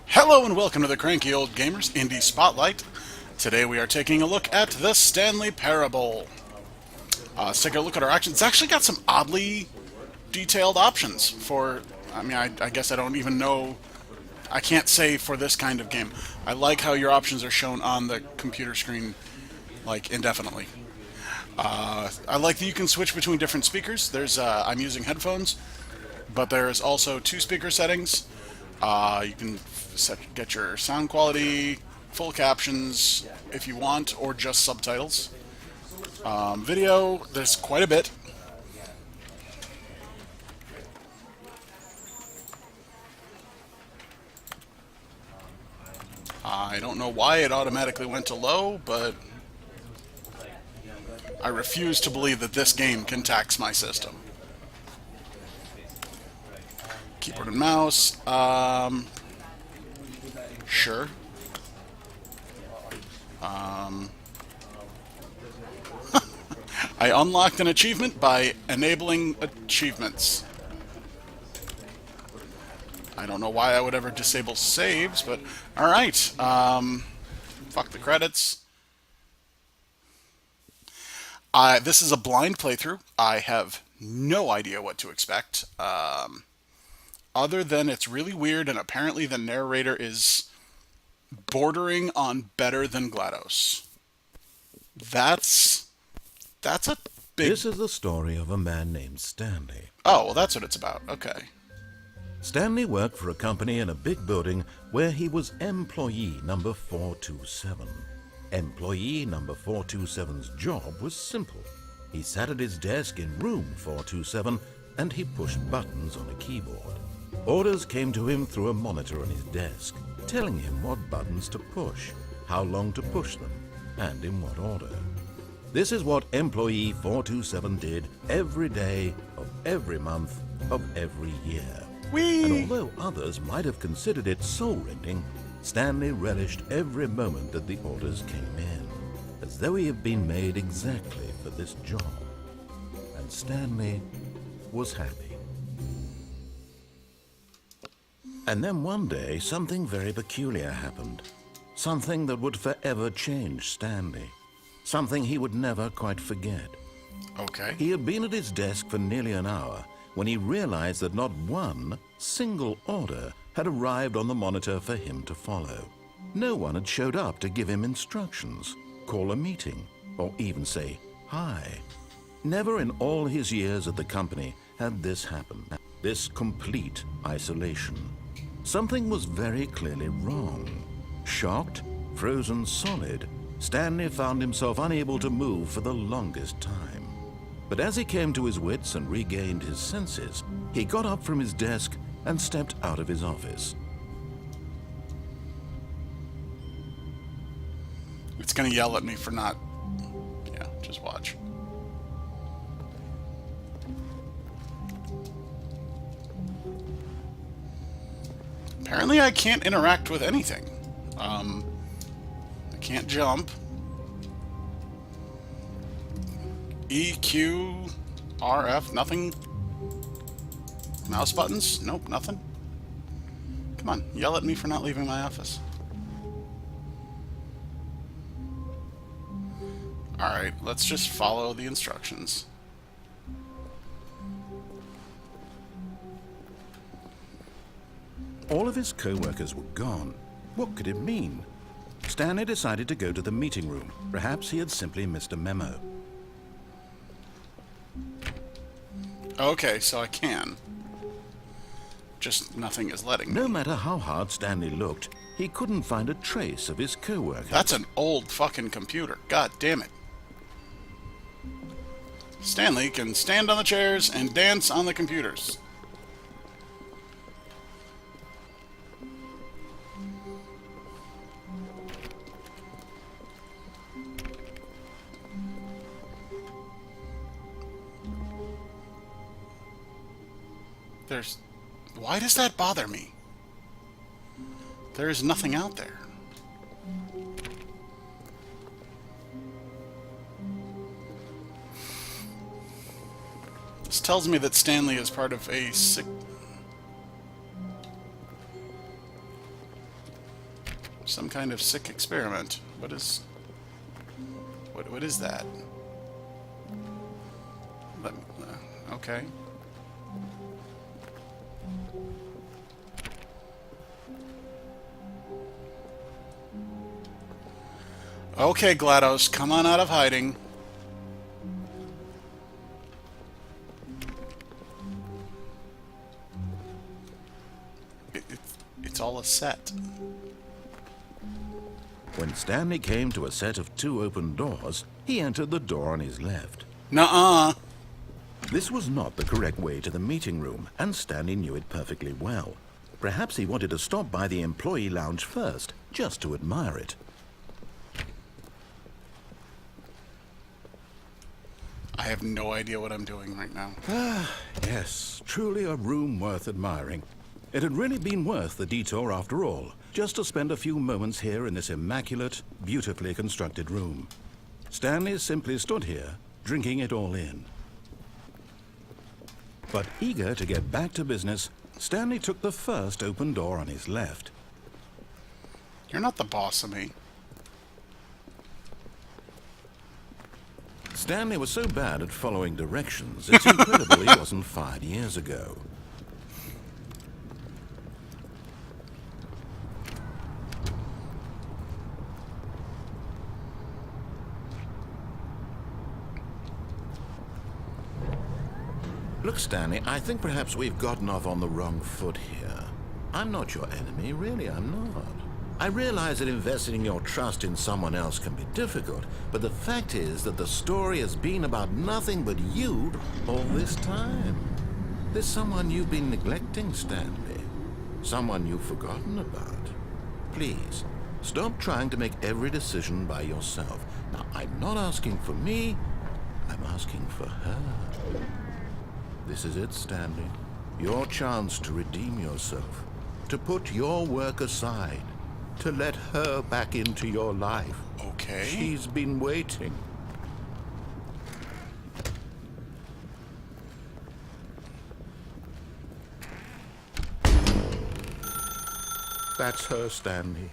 Hello and welcome to the Cranky Old Gamers Indie Spotlight. Today we are taking a look at the Stanley Parable. Let's take a look at our actions. It's actually got some oddly detailed options for... I guess I don't even know... I can't say for this kind of game. I like how your options are shown on the computer screen, like, indefinitely. I like that you can switch between different speakers. I'm using headphones, but there's also two speaker settings. You can get your sound quality, full captions if you want, or just subtitles. Video, there's quite a bit. I don't know why it automatically went to low, but I refuse to believe that this game can tax my system. Keyboard and mouse, sure. I unlocked an achievement by enabling achievements. I don't know why I would ever disable saves, but alright. Fuck the credits. This is a blind playthrough. I have no idea what to expect. Other than it's really weird, and apparently the narrator is bordering on better than GLaDOS. That's a big... This is the story of a man named Stanley. Oh, well, that's what it's about. Okay. Stanley worked for a company in a big building where he was employee number 427. Employee number 427's job was simple. He sat at his desk in room 427 and he pushed buttons on a keyboard. Orders came to him through a monitor on his desk, telling him what buttons to push, how long to push them, and in what order. This is what employee 427 did every day of every month of every year. Whee! And although others might have considered it soul-rending, Stanley relished every moment that the orders came in, as though he had been made exactly for this job. And Stanley was happy. And then one day, something very peculiar happened. Something that would forever change Stanley. Something he would never quite forget. Okay. He had been at his desk for nearly an hour when he realized that not one single order had arrived on the monitor for him to follow. No one had showed up to give him instructions, call a meeting, or even say hi. Never in all his years at the company had this happen. This complete isolation. Something was very clearly wrong. Shocked, frozen solid, Stanley found himself unable to move for the longest time. But as he came to his wits and regained his senses, he got up from his desk and stepped out of his office. It's gonna yell at me for not... Yeah, just watch. Apparently I can't interact with anything. I can't jump. E, Q, R, F, nothing. Mouse buttons? Nope, nothing. Come on, yell at me for not leaving my office. Alright, let's just follow the instructions. All of his co-workers were gone. What could it mean? Stanley decided to go to the meeting room. Perhaps he had simply missed a memo. Okay, so I can. Just nothing is letting me. No matter how hard Stanley looked, he couldn't find a trace of his co-workers. That's an old fucking computer. God damn it. Stanley can stand on the chairs and dance on the computers. Why does that bother me? There is nothing out there. This tells me that Stanley is part of a Some kind of sick experiment. What is that? Okay. Okay, GLaDOS, come on out of hiding. It's all a set. When Stanley came to a set of 2 open doors, he entered the door on his left. Nuh-uh. This was not the correct way to the meeting room, and Stanley knew it perfectly well. Perhaps he wanted to stop by the employee lounge first, just to admire it. I have no idea what I'm doing right now. Yes, truly a room worth admiring. It had really been worth the detour after all, just to spend a few moments here in this immaculate, beautifully constructed room. Stanley simply stood here, drinking it all in. But eager to get back to business, Stanley took the first open door on his left. You're not the boss of me. Stanley was so bad at following directions, it's incredible he wasn't fired years ago. Look, Stanley, I think perhaps we've gotten off on the wrong foot here. I'm not your enemy, really, I'm not. I realize that investing your trust in someone else can be difficult, but the fact is that the story has been about nothing but you all this time. There's someone you've been neglecting, Stanley. Someone you've forgotten about. Please, stop trying to make every decision by yourself. Now, I'm not asking for me, I'm asking for her. This is it, Stanley. Your chance to redeem yourself, to put your work aside, to let her back into your life. Okay. She's been waiting. That's her, Stanley.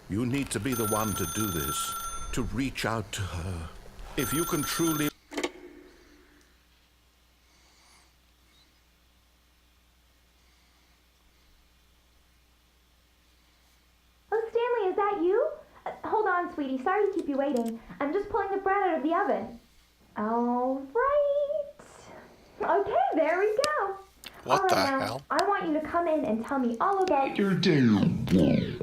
You need to be the one to do this, to reach out to her. If you can truly... Sweetie, sorry to keep you waiting. I'm just pulling the bread out of the oven. All right. Okay, there we go. What the now, hell? I want you to come in and tell me all about your day.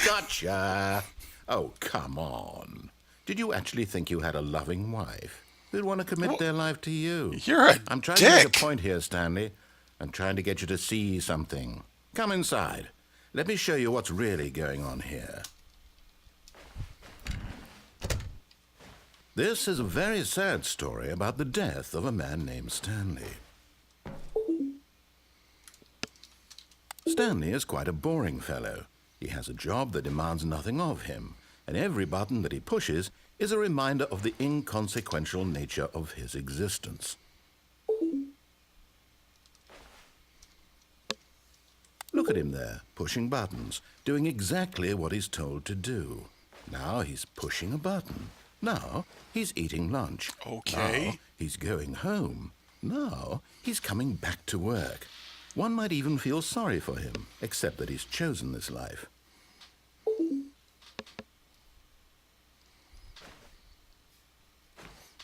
Gotcha! Oh, come on. Did you actually think you had a loving wife who'd want to commit their life to you? You're a I'm trying dick. to make a point here, Stanley. I'm trying to get you to see something. Come inside. Let me show you what's really going on here. This is a very sad story about the death of a man named Stanley. Stanley is quite a boring fellow. He has a job that demands nothing of him, and every button that he pushes is a reminder of the inconsequential nature of his existence. Look at him there, pushing buttons, doing exactly what he's told to do. Now he's pushing a button. Now he's eating lunch. Okay. Now he's going home. Now he's coming back to work. One might even feel sorry for him, except that he's chosen this life.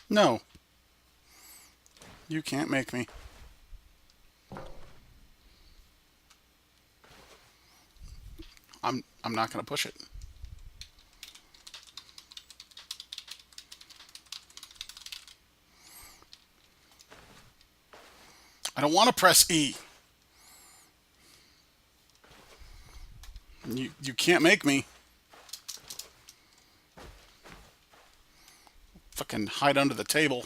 No. You can't make me. I'm not going to push it. I don't want to press E. You can't make me. Fucking hide under the table.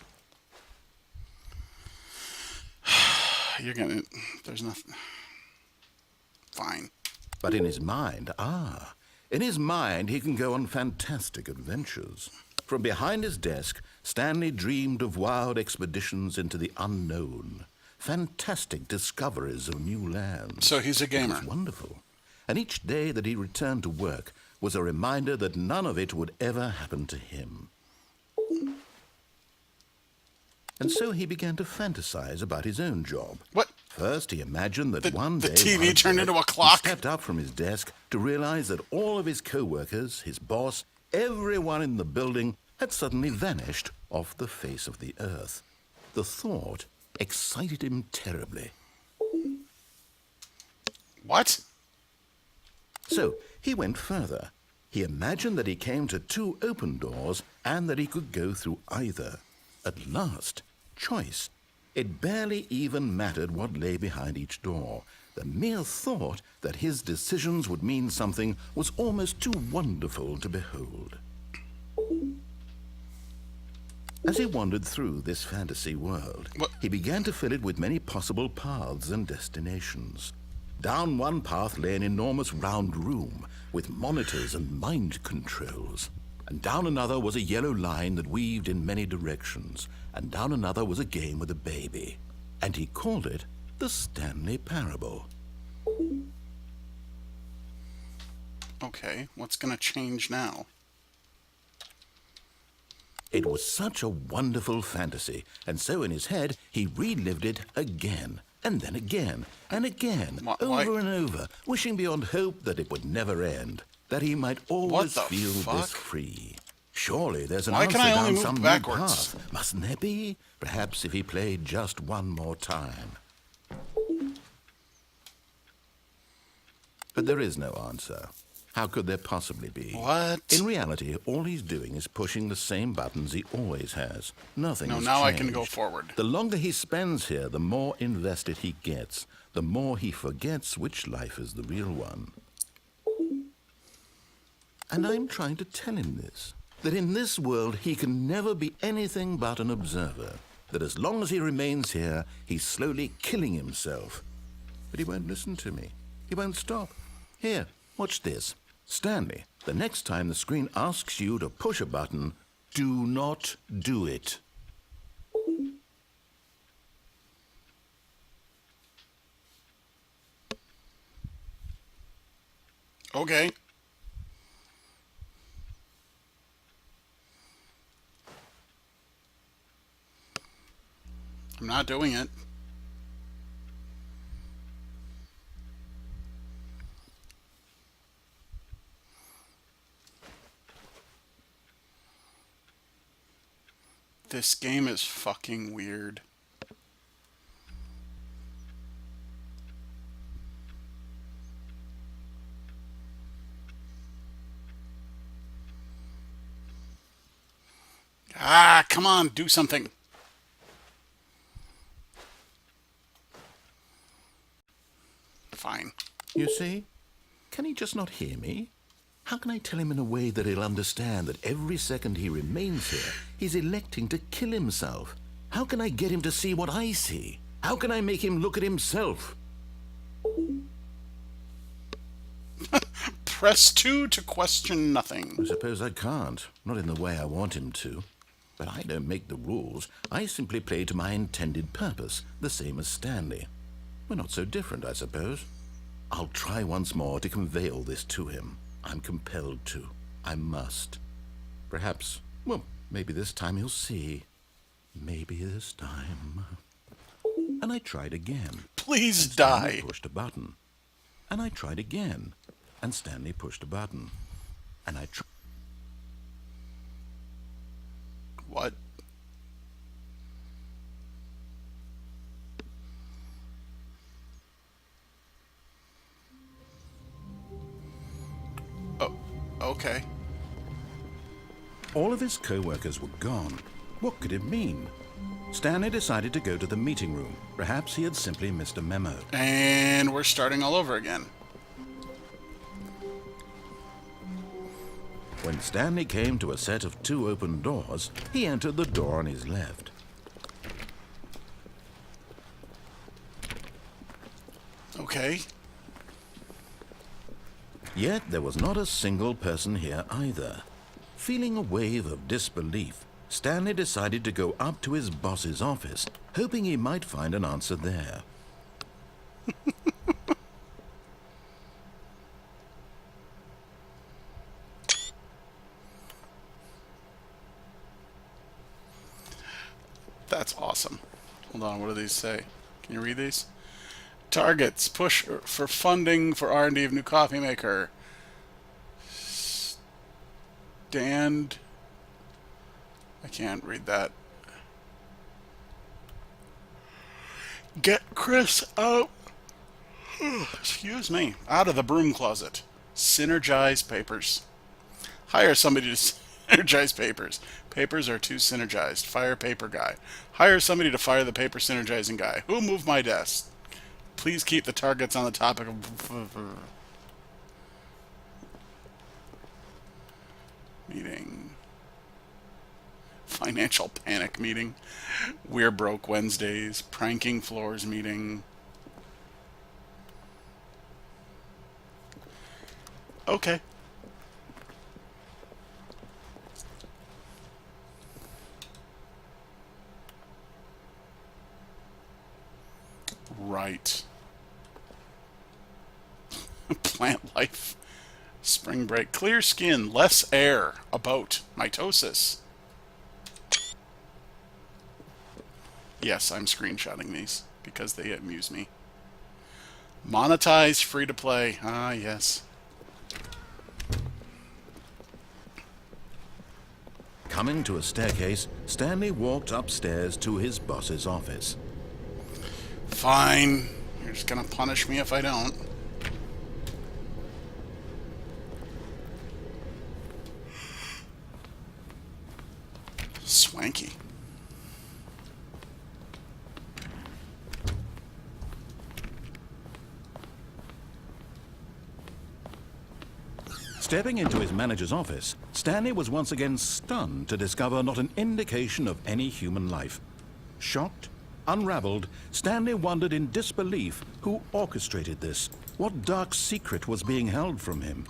You're gonna... There's nothing... Fine. But in his mind, in his mind he can go on fantastic adventures. From behind his desk, Stanley dreamed of wild expeditions into the unknown, fantastic discoveries of new lands. So he's a gamer. It was wonderful. and each day that he returned to work was a reminder that none of it would ever happen to him. And so he began to fantasize about his own job. What? First, he imagined that one day the TV turned into a he clock. stepped up from his desk to realize that all of his co-workers, his boss, everyone in the building had suddenly vanished off the face of the earth. The thought excited him terribly. What? So he went further. He imagined that he came to 2 open doors and that he could go through either. At last, choice. It barely even mattered what lay behind each door. The mere thought that his decisions would mean something was almost too wonderful to behold. As he wandered through this fantasy world, he began to fill it with many possible paths and destinations. Down one path lay an enormous round room with monitors and mind controls. And down another was a yellow line that weaved in many directions. And down another was a game with a baby. And he called it the Stanley Parable. Okay, what's gonna change now? It was such a wonderful fantasy, and so in his head he relived it again, and then again, and again, over and over, wishing beyond hope that it would never end, that he might always feel this free. Surely there's an answer down some new path, mustn't there be? Perhaps if he played just one more time. But there is no answer. How could there possibly be? What? In reality, all he's doing is pushing the same buttons he always has. Nothing has now changed. I can go forward. The longer he spends here, the more invested he gets. The more he forgets which life is the real one. And I'm trying to tell him this. That in this world he can never be anything but an observer. That as long as he remains here, he's slowly killing himself. But he won't listen to me. He won't stop. Here, watch this. Stanley, the next time the screen asks you to push a button, do not do it. Okay. I'm not doing it. This game is fucking weird. Ah, come on, do something. Fine. You see? Can he just not hear me? How can I tell him in a way that he'll understand that every second he remains here, he's electing to kill himself? How can I get him to see what I see? How can I make him look at himself? Press 2 to question nothing. I suppose I can't. Not in the way I want him to. But I don't make the rules. I simply play to my intended purpose, the same as Stanley. We're not so different, I suppose. I'll try once more to convey all this to him. I'm compelled to. I must. Perhaps, well, maybe this time he'll see. Maybe this time. And I tried again. Please Stanley die. pushed a button. And I tried again. And Stanley pushed a button. And I tried. What? Oh, okay. All of his co-workers were gone. What could it mean? Stanley decided to go to the meeting room. Perhaps he had simply missed a memo. And we're starting all over again. When Stanley came to a set of 2 open doors, he entered the door on his left. Okay. Yet there was not a single person here either. Feeling a wave of disbelief, Stanley decided to go up to his boss's office, hoping he might find an answer there. That's awesome. Hold on, what do these say? Can you read these? Targets. Push for funding for R&D of new coffee maker. Stand. I can't read that. Get Chris out. Excuse me. Out of the broom closet. Synergize papers. Hire somebody to synergize papers. Papers are too synergized. Fire paper guy. Hire somebody to fire the paper synergizing guy. Who moved my desk? Please keep the targets on the topic of meeting. Financial panic meeting. We're broke Wednesdays. Pranking floors meeting. Okay. Right. Plant life. Spring break. Clear skin. Less air. A boat. Mitosis. Yes, I'm screenshotting these because they amuse me. Monetize. Free to play. Ah, yes. Coming to a staircase, Stanley walked upstairs to his boss's office. Fine. You're just gonna punish me if I don't. Swanky. Stepping into his manager's office, Stanley was once again stunned to discover not an indication of any human life. Shocked, unraveled, Stanley wondered in disbelief who orchestrated this, what dark secret was being held from him.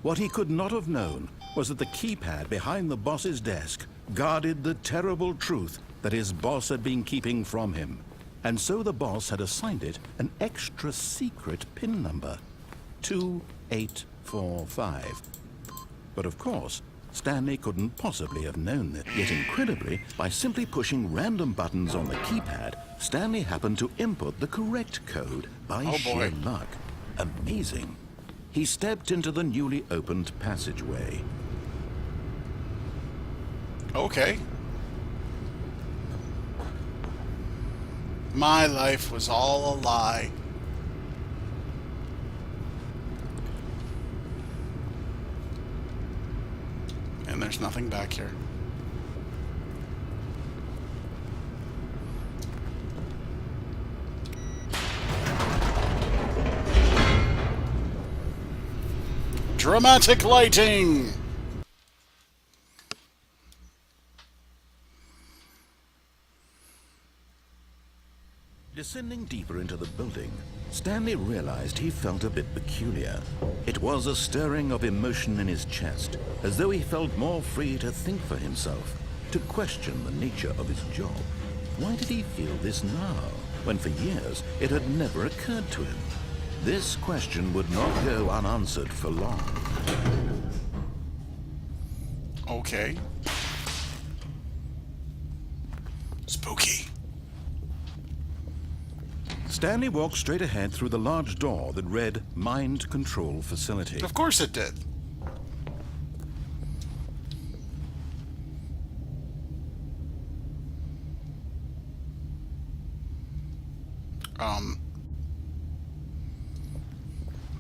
What he could not have known was that the keypad behind the boss's desk guarded the terrible truth that his boss had been keeping from him. And so the boss had assigned it an extra secret PIN number, 2845. But of course, Stanley couldn't possibly have known that. Yet incredibly, by simply pushing random buttons on the keypad, Stanley happened to input the correct code by sheer luck. Amazing. He stepped into the newly opened passageway. Okay. My life was all a lie. And there's nothing back here. Dramatic lighting! Descending deeper into the building, Stanley realized he felt a bit peculiar. It was a stirring of emotion in his chest, as though he felt more free to think for himself, to question the nature of his job. Why did he feel this now, when for years it had never occurred to him? This question would not go unanswered for long. Okay. Spooky. Stanley walked straight ahead through the large door that read Mind Control Facility. Of course it did.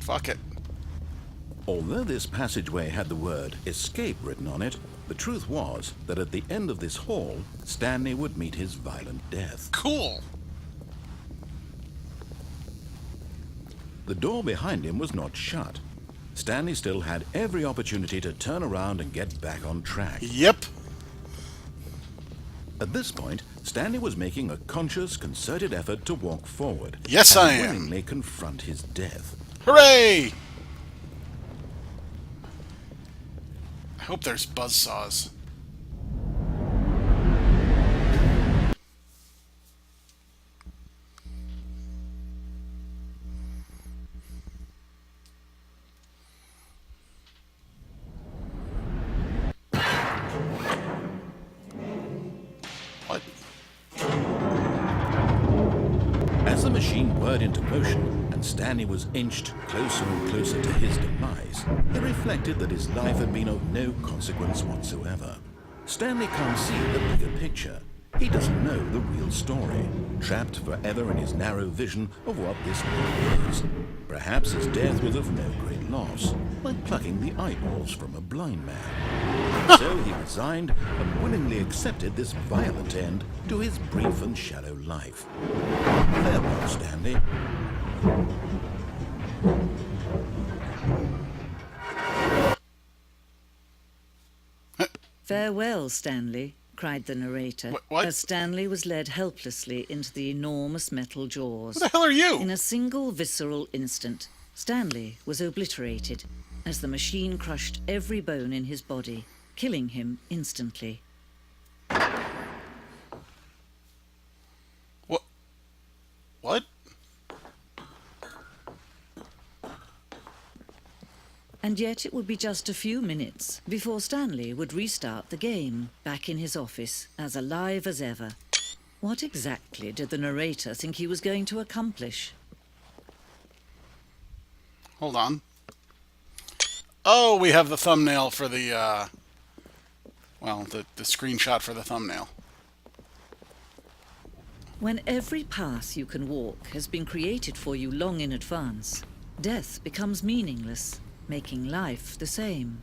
Fuck it. Although this passageway had the word escape written on it, the truth was that at the end of this hall, Stanley would meet his violent death. Cool. The door behind him was not shut. Stanley still had every opportunity to turn around and get back on track. Yep. At this point, Stanley was making a conscious, concerted effort to walk forward. Yes, and I am. willingly confront his death. Hooray! I hope there's buzzsaws. What? spurred into motion and Stanley was inched closer and closer to his demise, he reflected that his life had been of no consequence whatsoever. Stanley can't see the bigger picture. He doesn't know the real story, trapped forever in his narrow vision of what this world is. Perhaps his death was of no great loss, like plucking the eyeballs from a blind man. So he resigned and willingly accepted this violent end to his brief and shallow life. Farewell, Stanley. Farewell, Stanley, cried the narrator, What? as Stanley was led helplessly into the enormous metal jaws. Who the hell are you? In a single visceral instant, Stanley was obliterated as the machine crushed every bone in his body, killing him instantly. What? What? And yet it would be just a few minutes before Stanley would restart the game, back in his office, as alive as ever. What exactly did the narrator think he was going to accomplish? Hold on. Oh, we have the thumbnail for the, well, the screenshot for the thumbnail. When every path you can walk has been created for you long in advance, death becomes meaningless, making life the same.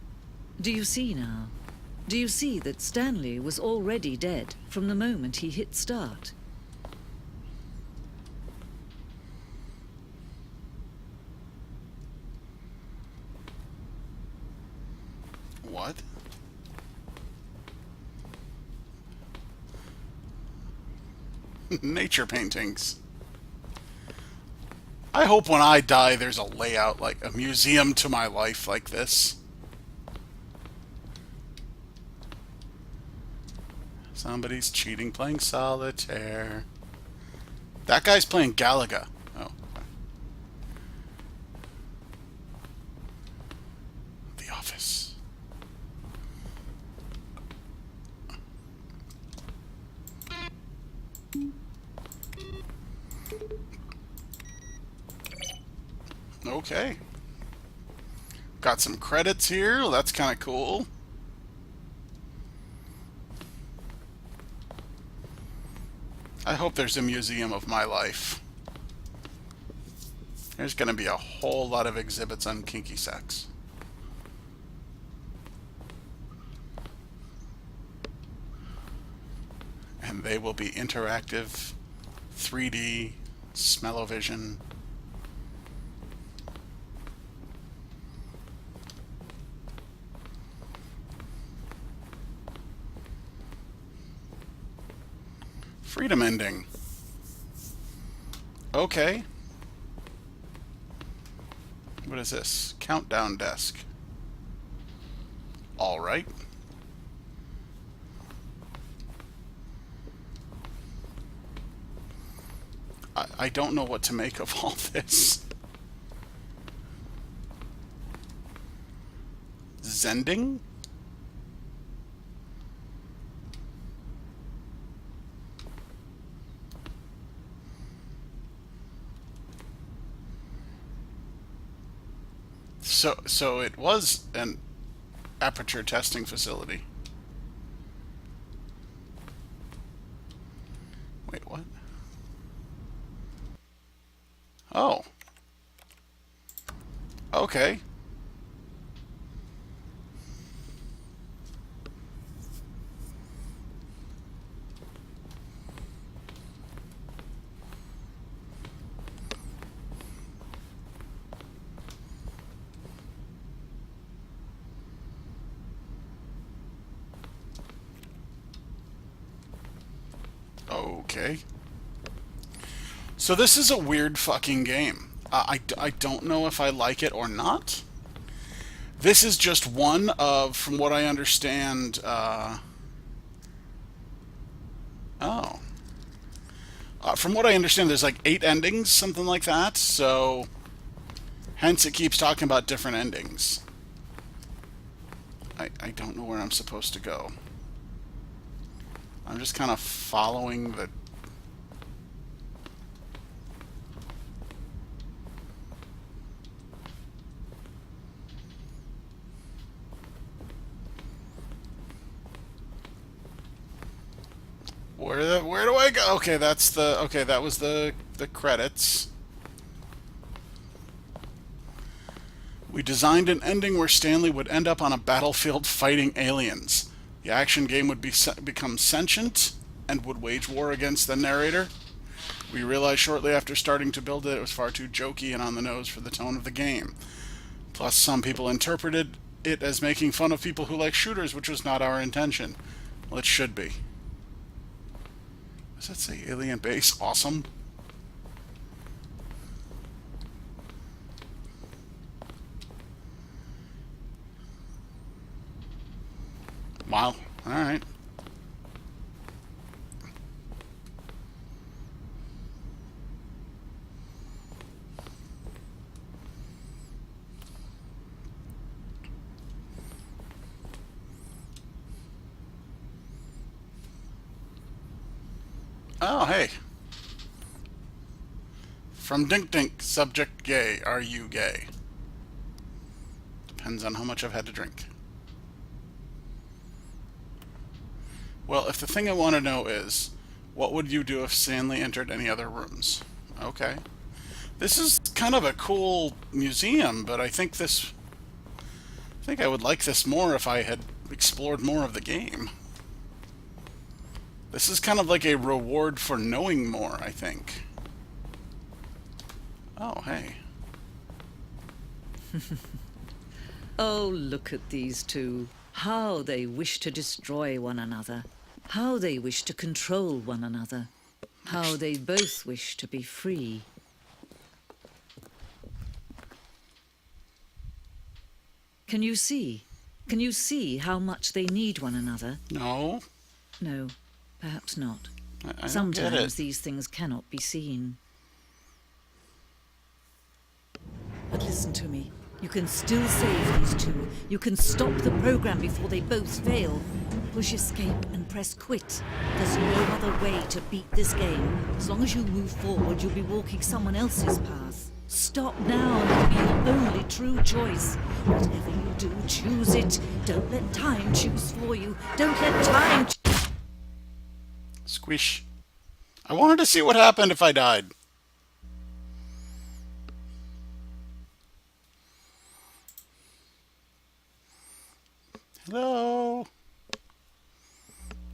Do you see now? Do you see that Stanley was already dead from the moment he hit start? What? Nature paintings. I hope when I die there's a layout, like a museum to my life like this. Somebody's cheating playing solitaire. That guy's playing Galaga. Oh. Okay. The Office. Okay. Got some credits here. Well, that's kind of cool. I hope there's a museum of my life. There's going to be a whole lot of exhibits on kinky sex. And they will be interactive, 3D, smell-o-vision. Freedom ending. Okay. What is this? Countdown desk. All right. I don't know what to make of all this. Zending? So it was an aperture testing facility. Wait, what? Oh. Okay. Okay. So this is a weird fucking game. I don't know if I like it or not. This is just one of, from what I understand, from what I understand, there's like 8 endings, something like that, so hence it keeps talking about different endings. I don't know where I'm supposed to go. I'm just kind of following the... Okay, that's the... Okay, that was the credits. We designed an ending where Stanley would end up on a battlefield fighting aliens. The action game would become sentient and would wage war against the narrator. We realized shortly after starting to build it was far too jokey and on the nose for the tone of the game. Plus, some people interpreted it as making fun of people who like shooters, which was not our intention. Well, it should be. Does that say alien base? Awesome. Wow. Alright. Oh, hey. From Dink Dink, subject gay. Are you gay? Depends on how much I've had to drink. Well, if the thing I want to know is, what would you do if Stanley entered any other rooms? Okay. This is kind of a cool museum, but I think I would like this more if I had explored more of the game. This is kind of like a reward for knowing more, I think. Oh, hey. Oh, look at these two. How they wish to destroy one another. How they wish to control one another. How they both wish to be free. Can you see? Can you see how much they need one another? No. No, perhaps not. I don't get Sometimes it. these things cannot be seen. But listen to me. You can still save these two. You can stop the program before they both fail. Push escape and press quit. There's no other way to beat this game. As long as you move forward, you'll be walking someone else's path. Stop now and it'll be your only true choice. Whatever you do, choose it. Don't let time choose for you. Don't let time Squish. I wanted to see what happened if I died. Hello?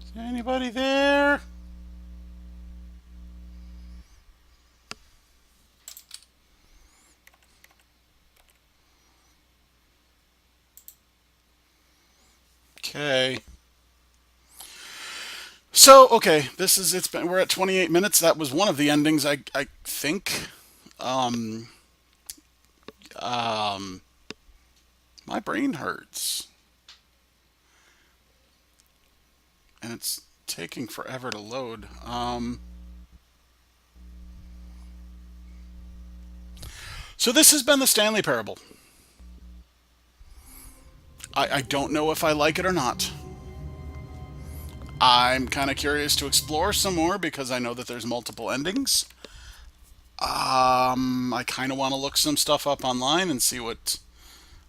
Is there anybody there? Okay. So, okay, we're at 28 minutes. That was one of the endings, I think. My brain hurts. And it's taking forever to load. So this has been the Stanley Parable. I don't know if I like it or not. I'm kind of curious to explore some more because I know that there's multiple endings. I kind of want to look some stuff up online and see what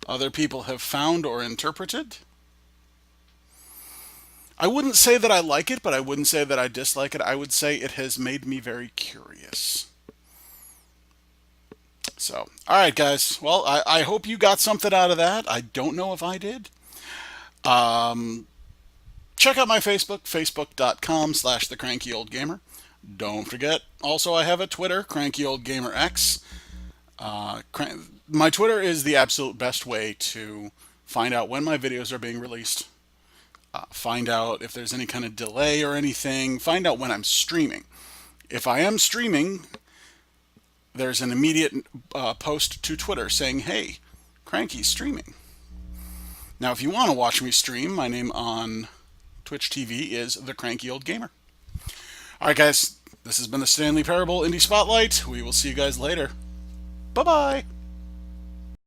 other people have found or interpreted. I wouldn't say that I like it, but I wouldn't say that I dislike it. I would say it has made me very curious. So, alright guys. Well, I hope you got something out of that. I don't know if I did. Check out my Facebook, facebook.com/thecrankyoldgamer. Don't forget, also I have a Twitter, crankyoldgamerx. My Twitter is the absolute best way to find out when my videos are being released. Find out if there's any kind of delay or anything. Find out when I'm streaming. If I am streaming, there's an immediate post to Twitter saying, hey, Cranky's streaming. Now, if you want to watch me stream, my name on Twitch TV is The Cranky Old Gamer. Alright guys, this has been the Stanley Parable Indie Spotlight. We will see you guys later. Bye-bye!